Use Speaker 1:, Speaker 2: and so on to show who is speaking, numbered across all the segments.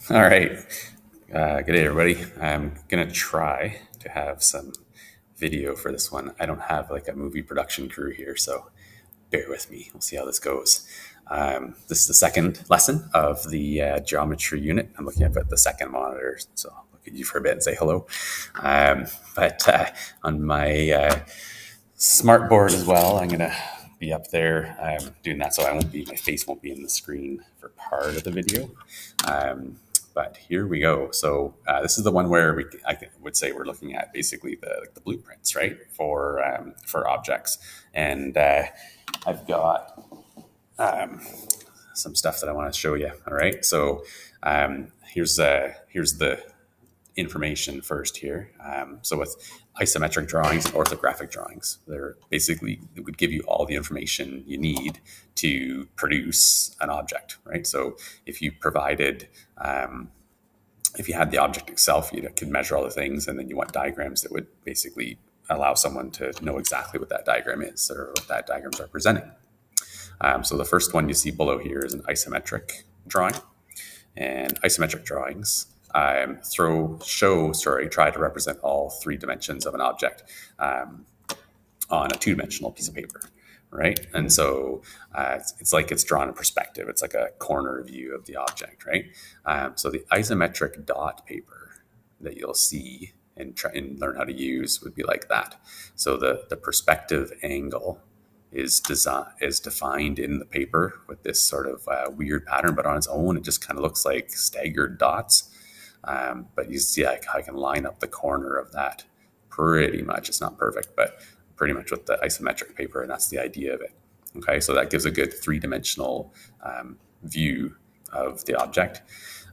Speaker 1: All right. Good day, everybody. I'm going to try to have some video for this one. I don't have like a movie production crew here, so bear with me. We'll see how this goes. This is the second lesson of the geometry unit. I'm looking up at the second monitor, so I'll look at you for a bit and say hello. But on my smart board as well, I'm going to be up there doing that, so my face won't be in the screen for part of the video. But here we go. So this is the one where would say we're looking at basically the blueprints, right, for objects. And I've got some stuff that I want to show you. All right. So here's the information first here. So with isometric drawings and orthographic drawings, it would give you all the information you need to produce an object, right? So if you provided, if you had the object itself, you could measure all the things, and then you want diagrams that would basically allow someone to know exactly what that diagram is or what that diagram is representing. So the first one you see below here is an isometric drawing, and isometric drawings try to represent all three dimensions of an object on a two-dimensional piece of paper, right? And so it's like it's drawn in perspective. It's like a corner view of the object, right? So the isometric dot paper that you'll see and try and learn how to use would be like that. So the perspective angle is defined in the paper with this sort of weird pattern, but on its own, it just kind of looks like staggered dots. But you see, I can line up the corner of that pretty much. It's not perfect, but pretty much with the isometric paper, and that's the idea of it. Okay, so that gives a good three-dimensional view of the object.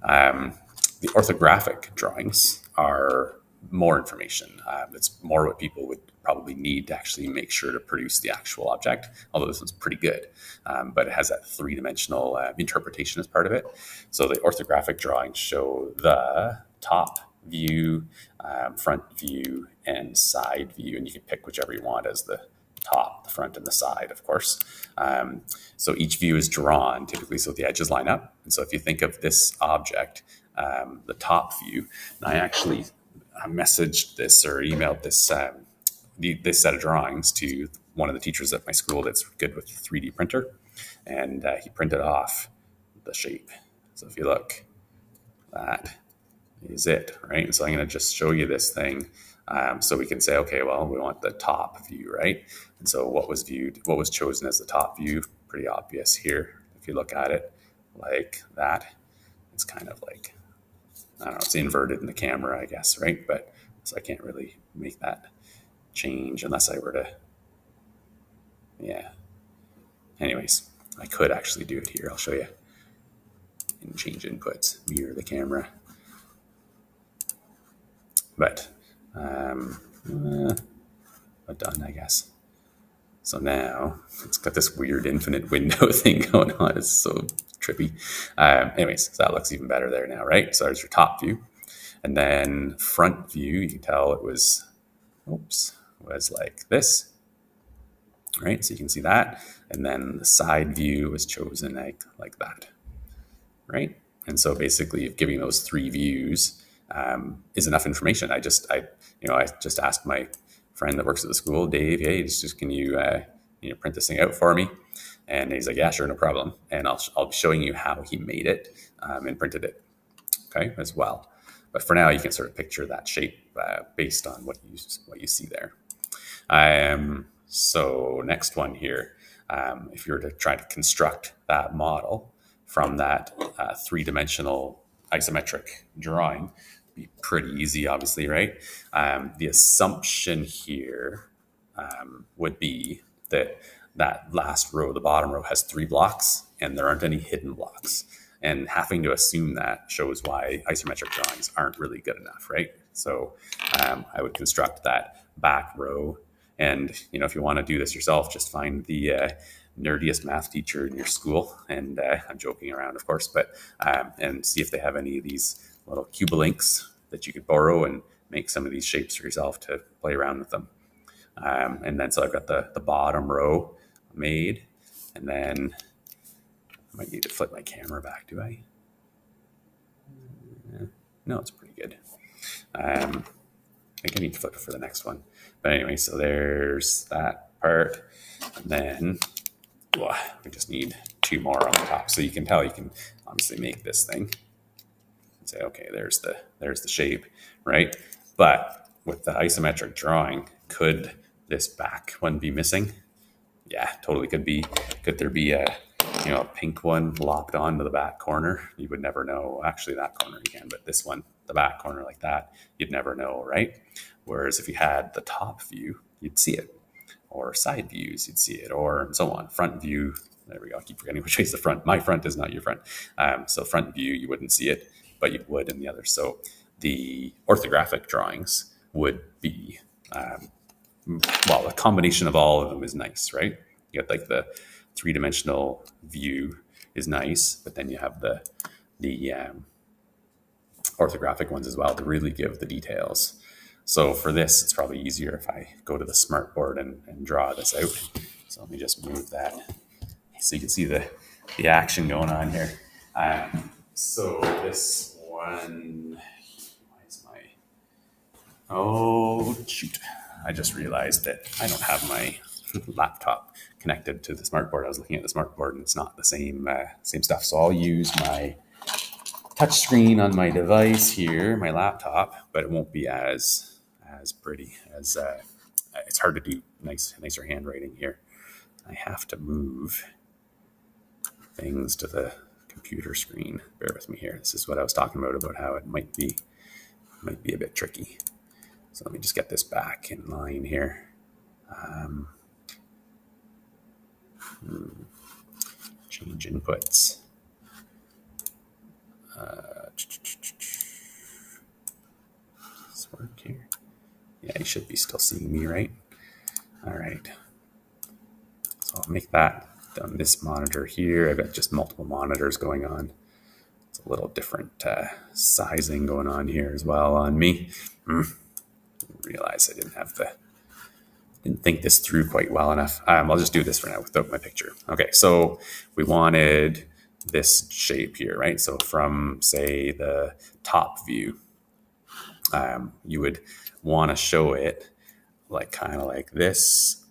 Speaker 1: The orthographic drawings are more information. It's more what people would probably need to actually make sure to produce the actual object, although this one's pretty good. But it has that three-dimensional interpretation as part of it. So the orthographic drawings show the top view, front view, and side view, and you can pick whichever you want as the top, the front, and the side, of course. So each view is drawn typically so the edges line up. And so if you think of this object, the top view, and I messaged this or emailed this this set of drawings to one of the teachers at my school that's good with 3D printer, and he printed off the shape. So if you look, that is it, right? And so I'm going to just show you this thing so we can say, okay, well, we want the top view, right? And so what was chosen as the top view? Pretty obvious here. If you look at it like that, it's kind of like, I don't know, it's inverted in the camera, I guess, right? But so I can't really make that change unless I were to, yeah. Anyways, I could actually do it here. I'll show you. And change inputs, mirror the camera. But done, I guess. So now it's got this weird infinite window thing going on. It's so trippy. Anyways, so that looks even better there now, right? So there's your top view. And then front view, you can tell it was like this, right? So you can see that. And then the side view was chosen like that, right? And so basically giving those three views is enough information. I just asked my friend that works at the school, Dave, hey, can you print this thing out for me? And he's like, yeah, sure, no problem. And I'll be showing you how he made it and printed it, okay, as well. But for now, you can sort of picture that shape based on what you see there. So next one here, if you were to try to construct that model from that three-dimensional isometric drawing, be pretty easy, obviously, right? The assumption here would be that last row, the bottom row, has 3 blocks, and there aren't any hidden blocks. And having to assume that shows why isometric drawings aren't really good enough, right? So I would construct that back row. And, if you want to do this yourself, just find the nerdiest math teacher in your school. And I'm joking around, of course, but and see if they have any of these little cubolinks that you could borrow and make some of these shapes for yourself to play around with them. And then so I've got the bottom row made, and then I might need to flip my camera back, do I? No, it's pretty good. I think I need to flip it for the next one. But anyway, so there's that part. And then we just need 2 more on the top. So you can tell you can obviously make this thing and say, okay, there's the shape, right? But with the isometric drawing, could this back one be missing? Yeah, totally could be. Could there be a pink one lopped onto the back corner? You would never know. Actually, that corner you can, but this one, the back corner like that, you'd never know, right? Whereas if you had the top view, you'd see it. Or side views, you'd see it, or so on. Front view, there we go. I keep forgetting which way is the front. My front is not your front. So front view, you wouldn't see it, but you would in the other. So the orthographic drawings would be, a combination of all of them is nice, right? You got like the 3-dimensional view is nice, but then you have the orthographic ones as well to really give the details. So for this, it's probably easier if I go to the smartboard and draw this out. So let me just move that so you can see the action going on here. So this one, oh shoot. I just realized that I don't have my laptop connected to the smartboard. I was looking at the smartboard and it's not the same stuff. So I'll use my touch screen on my device here, my laptop, but it won't be as pretty as it's hard to do nicer handwriting here. I have to move things to the computer screen. Bear with me here. This is what I was talking about how it might be a bit tricky. So let me just get this back in line here. Change inputs. This work here. Yeah, you should be still seeing me, right? All right. So I'll make that on this monitor here. I've got just multiple monitors going on. It's a little different sizing going on here as well on me. Realize I didn't think this through quite well enough. I'll just do this for now without my picture. Okay, so we wanted this shape here, right? So from, say, the top view, you would want to show it kind of like this.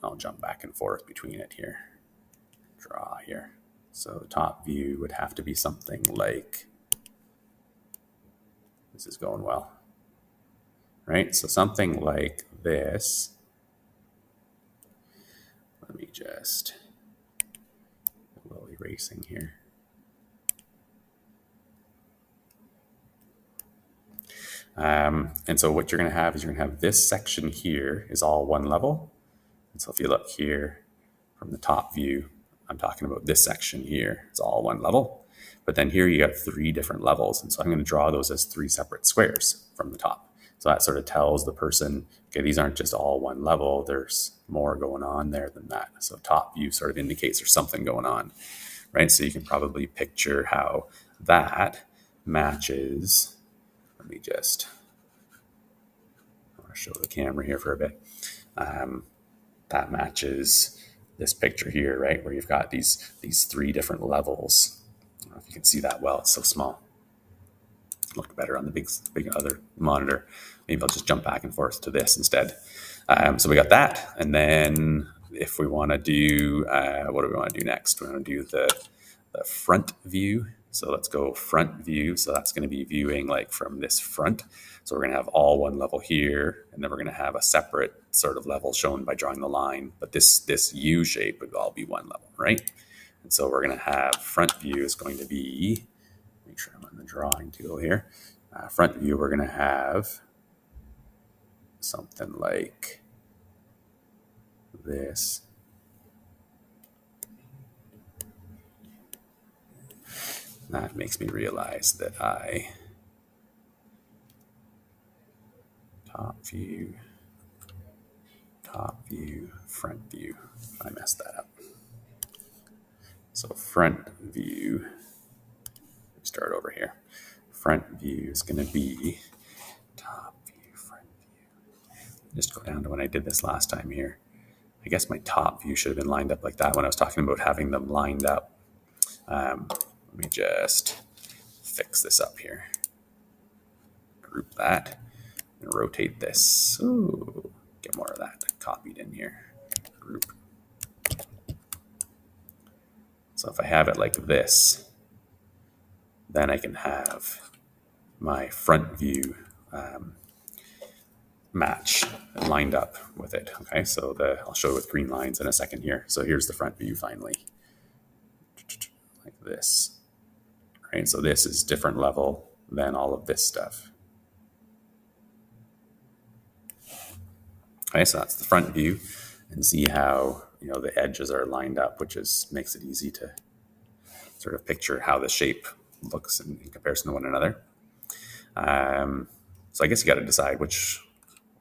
Speaker 1: I'll jump back and forth between it here. Draw here. So the top view would have to be something like, this is going well, right? So something like this. Let me just a little erasing here. And so what you're going to have is you're going to have this section here is all one level. And so if you look here from the top view, I'm talking about this section here. It's all one level. But then here you got 3 different levels. And so I'm going to draw those as 3 separate squares from the top. So that sort of tells the person, okay, these aren't just all one level. There's more going on there than that. So top view sort of indicates there's something going on, right? So you can probably picture how that matches. Let me just show the camera here for a bit. That matches this picture here, right? Where you've got these 3 different levels. I don't know if you can see that well. It's so small. It looked better on the big other monitor. Maybe I'll just jump back and forth to this instead. So we got that. And then if we want to do, what do we want to do next? We want to do the front view. So let's go front view. So that's going to be viewing from this front. So we're going to have all one level here, and then we're going to have a separate sort of level shown by drawing the line. But this U shape would all be one level, right? And so we're going to have front view is going to be, make sure I'm on the drawing tool here. Front view, we're going to have something like this. That makes me realize that top view, front view. I messed that up. So front view, start over here. Front view is going to be top view, front view. Just go down to when I did this last time here. I guess my top view should have been lined up like that when I was talking about having them lined up. Let me just fix this up here. group that and rotate this. Ooh, get more of that copied in here. Group. So if I have it like this, then I can have my front view match lined up with it. Okay, so I'll show it with green lines in a second here. So here's the front view finally, like this. Right, so this is different level than all of this stuff. Okay, so that's the front view, and see how the edges are lined up, which makes it easy to sort of picture how the shape looks in comparison to one another. So I guess you got to decide which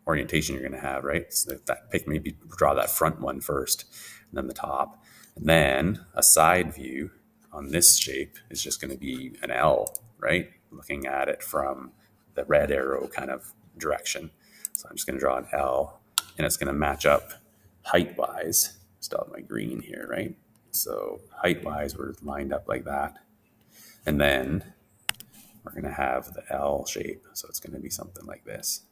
Speaker 1: orientation you're going to have, right? So maybe draw that front one first, and then the top, and then a side view on this shape is just going to be an L, right? Looking at it from the red arrow kind of direction. So I'm just going to draw an L, and it's going to match up height-wise. Still have my green here, right? So height-wise, we're lined up like that. And then we're going to have the L shape. So it's going to be something like this.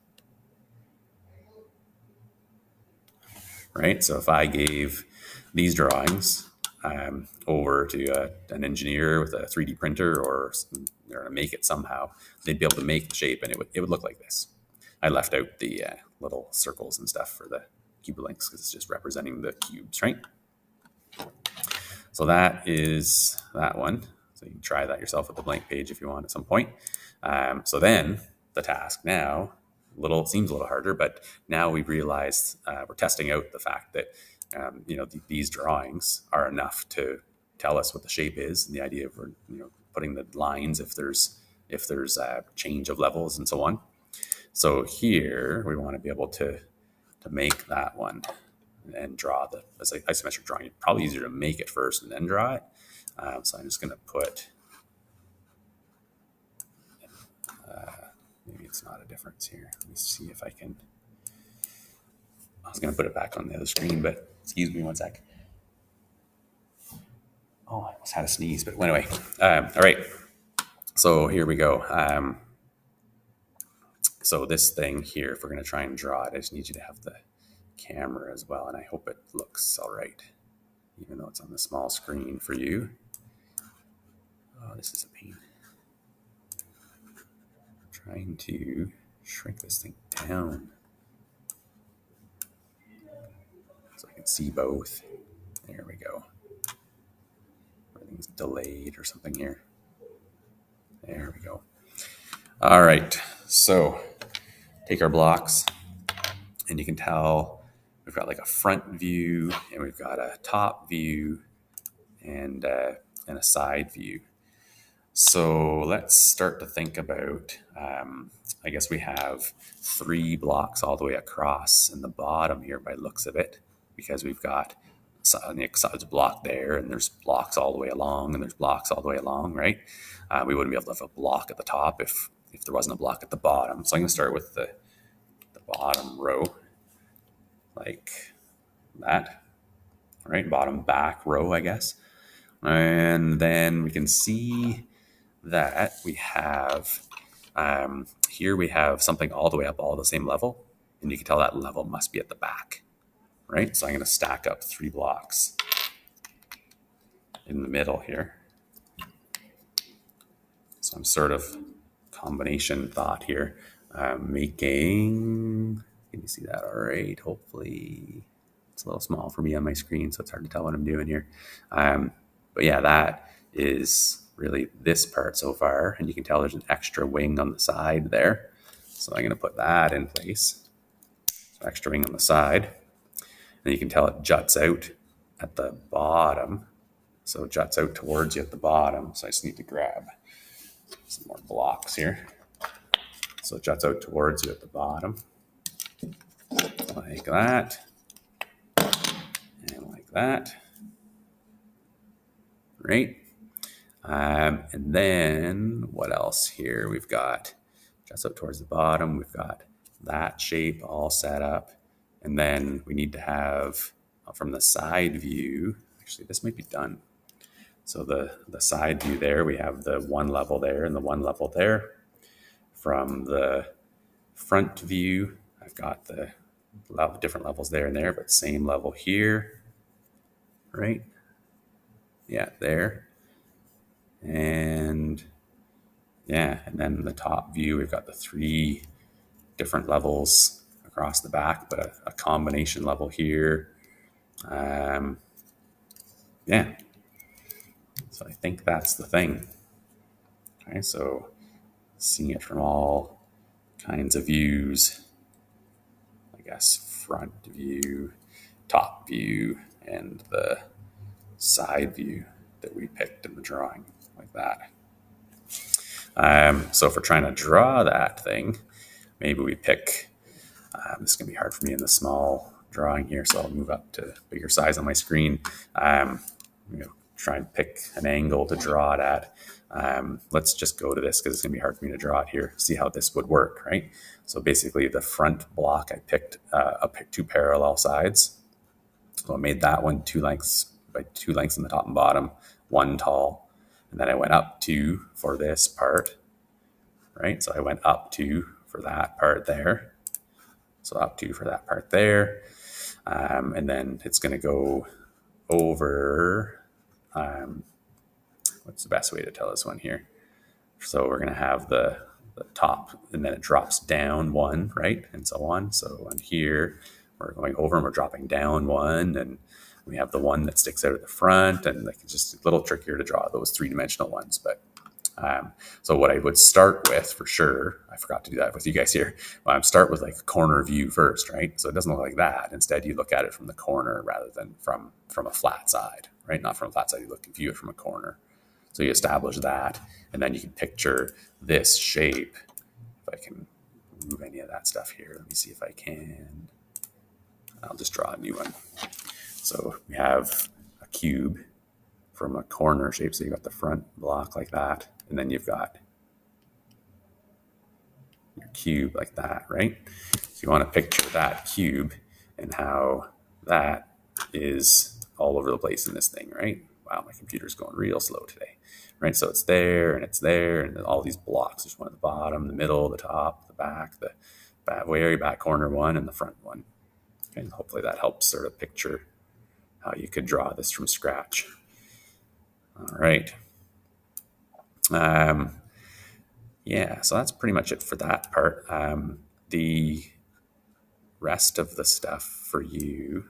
Speaker 1: Right? So if I gave these drawings over to an engineer with a 3D printer, or they're going to make it somehow, they'd be able to make the shape, and it would look like this. I left out the little circles and stuff for the cubolinks because it's just representing the cubes, right? So that is that one. So you can try that yourself with the blank page if you want at some point. So then the task now seems a little harder, but now we've realized we're testing out the fact that these drawings are enough to tell us what the shape is, and the idea of putting the lines if there's a change of levels and so on. So here we want to be able to make that one and draw as an isometric drawing. It's probably easier to make it first and then draw it. So I'm just going to put, maybe it's not a difference here. Let me see if I can. I was going to put it back on the other screen, but excuse me one sec. Oh, I almost had a sneeze, but anyway. All right. So here we go. So this thing here, if we're going to try and draw it, I just need you to have the camera as well, and I hope it looks all right, even though it's on the small screen for you. Oh, this is a pain. I'm trying to shrink this thing down so I can see both. There we go. Everything's delayed or something here. There we go. All right, so take our blocks, and you can tell we've got like a front view, and we've got a top view, and a side view. So let's start to think about, I guess we have 3 blocks all the way across in the bottom here by looks of it, because we've got a block there, and there's blocks all the way along, and there's blocks all the way along, right? We wouldn't be able to have a block at the top if there wasn't a block at the bottom. So I'm going to start with the bottom row, like that, right? Bottom back row, I guess. And then we can see that we have, here we have something all the way up all the same level, and you can tell that level must be at the back, right? So I'm going to stack up 3 blocks in the middle here. So I'm sort of combination thought here, making, can you see that all right? Hopefully it's a little small for me on my screen, so it's hard to tell what I'm doing here. But yeah, that is really this part so far, and you can tell there's an extra wing on the side there. So I'm going to put that in place. So extra wing on the side, and you can tell it juts out at the bottom. So it juts out towards you at the bottom. So I just need to grab some more blocks here. So it juts out towards you at the bottom, like that, and like that. Right. And then what else here? We've got just up towards the bottom. We've got that shape all set up. And then we need to have from the side view, actually this might be done. So the side view there, we have the one level there and the one level there. from the front view, I've got the different levels there and there, but same level here, right? Yeah, there. And yeah, and then the top view, we've got the 3 different levels across the back, but a combination level here. Yeah, so I think that's the thing. Okay, so seeing it from all kinds of views, I guess front view, top view, and the side view that we picked in the drawing, like that. So if we're trying to draw that thing, maybe we pick, this is going to be hard for me in the small drawing here, so I'll move up to bigger size on my screen. Try and pick an angle to draw it at. Let's just go to this because it's going to be hard for me to draw it here. See how this would work, right? So basically the front block, I picked 2 parallel sides. So I made that one 2 lengths by 2 lengths in the top and bottom, 1 tall. And then I went up 2 for this part, right? So I went up 2 for that part there. So up 2 for that part there. And then it's going to go over, what's the best way to tell this one here? So we're going to have the top, and then it drops down 1, right? And so on. So on here, we're going over and we're dropping down 1, and we have the one that sticks out at the front, and like it's just a little trickier to draw those 3-dimensional ones. But so what I would start with, for sure, I forgot to do that with you guys here. Start with like a corner view first, right? So it doesn't look like that. Instead, you look at it from the corner rather than from a flat side, right? Not from a flat side. You view it from a corner. So you establish that, and then you can picture this shape. If I can move any of that stuff here, let me see if I can. I'll just draw a new one. So we have a cube from a corner shape. So you got the front block like that, and then you've got your cube like that, right? So you want to picture that cube and how that is all over the place in this thing, right? Wow, my computer's going real slow today, right? So it's there, and then all these blocks. There's one at the bottom, the middle, the top, the back, the very back corner one, and the front one. Okay, and hopefully that helps sort of picture how you could draw this from scratch. All right. Yeah, so that's pretty much it for that part. The rest of the stuff for you,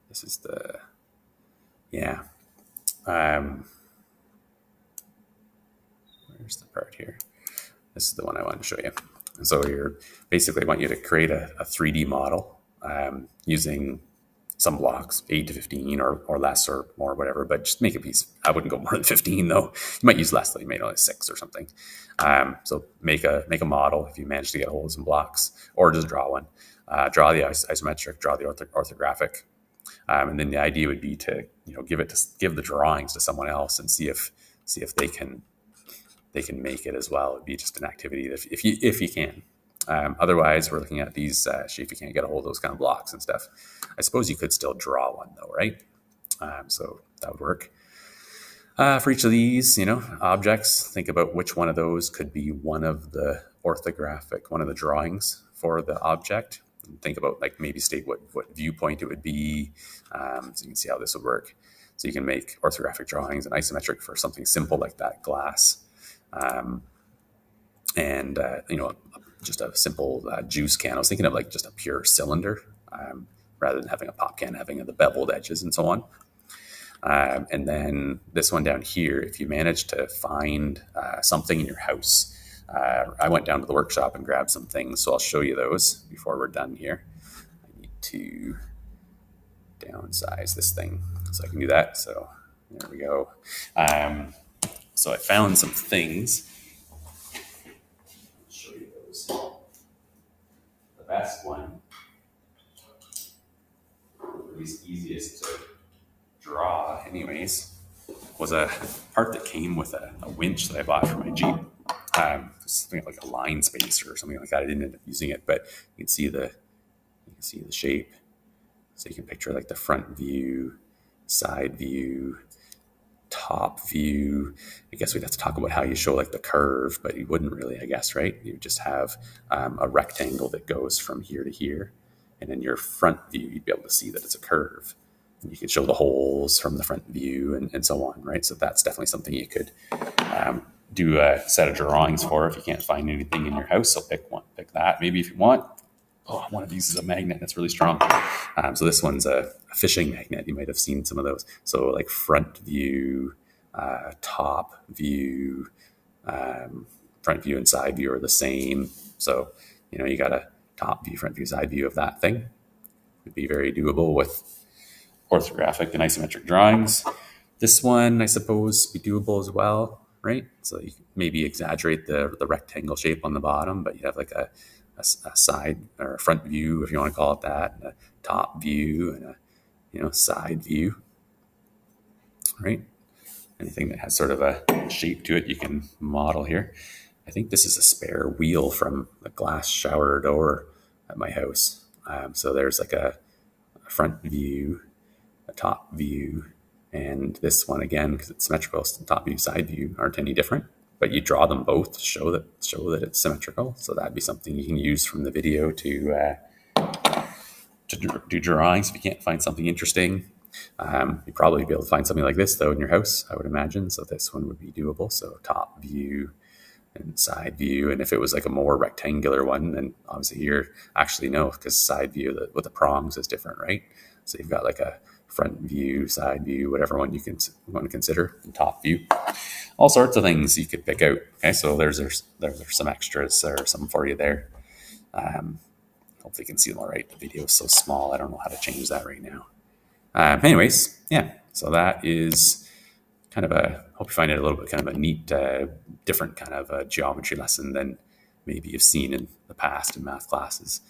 Speaker 1: this is the, yeah. Where's the part here? This is the one I want to show you. So basically I want you to create a 3D model using some blocks, 8 to 15 or less or more, whatever, but just make a piece. I wouldn't go more than 15 though. You might use less, though. You may only 6 or something. So make a model if you manage to get a hold of some blocks, or just draw one. Draw the isometric, draw the orthographic. And then the idea would be to give the drawings to someone else and see if they can make it as well. It'd be just an activity that if you can. Otherwise, we're looking at these, if you can't get a hold of those kind of blocks and stuff. I suppose you could still draw one though, right? So that would work. For each of these, objects, think about which one of those could be one of the orthographic, one of the drawings for the object. And think about maybe state what viewpoint it would be, so you can see how this would work. So you can make orthographic drawings and isometric for something simple like that glass. Just a simple juice can. I was thinking of just a pure cylinder, rather than having a pop can, having the beveled edges and so on. And then this one down here, if you manage to find something in your house, I went down to the workshop and grabbed some things, so I'll show you those before we're done here. I need to downsize this thing so I can do that. So there we go. So I found some things. I'll show you those. The best one, or at least easiest to draw anyways, was a part that came with a winch that I bought for my Jeep. Something like a line spacer or something like that. I didn't end up using it, but you can see the shape. So you can picture the front view, side view, top view, I guess we'd have to talk about how you show like the curve, but you wouldn't really, I guess, right? You just have a rectangle that goes from here to here. And in your front view, you'd be able to see that it's a curve. And you can show the holes from the front view and so on, right? So that's definitely something you could do a set of drawings for if you can't find anything in your house. So pick one, pick that. Maybe if you want, one of these is a magnet that's really strong. So this one's a fishing magnet. You might have seen some of those. So like front view, top view, front view and side view are the same. So, you got a top view, front view, side view of that thing. Would be very doable with orthographic and isometric drawings. This one, I suppose, be doable as well, right? So you maybe exaggerate the rectangle shape on the bottom, but you have like a side or a front view, if you want to call it that, and a top view and a side view, right? Anything that has sort of a shape to it, you can model here. I think this is a spare wheel from a glass shower door at my house. So there's like a front view, a top view, and this one again, because it's symmetrical, so the top view, side view aren't any different. But you draw them both to show that it's symmetrical. So that'd be something you can use from the video to do drawings if you can't find something interesting. You'd probably be able to find something like this though in your house, I would imagine. So this one would be doable. So top view and side view. And if it was like a more rectangular one, then obviously you're actually no, because side view with the prongs is different, right? So you've got like a front view, side view, whatever one you can want to consider, and top view. All sorts of things you could pick out. Okay, so there's some extras or some for you there. Hopefully you can see them all right. The video is so small, I don't know how to change that right now. Anyways, yeah, so that is kind of hope you find it a little bit kind of a neat, different kind of a geometry lesson than maybe you've seen in the past in math classes.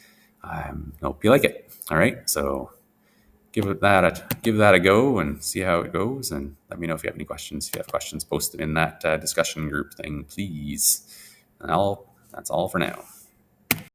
Speaker 1: Hope you like it. All right, so give that a go and see how it goes, and let me know if you have any questions. If you have questions, post them in that discussion group thing, please. And that's all for now.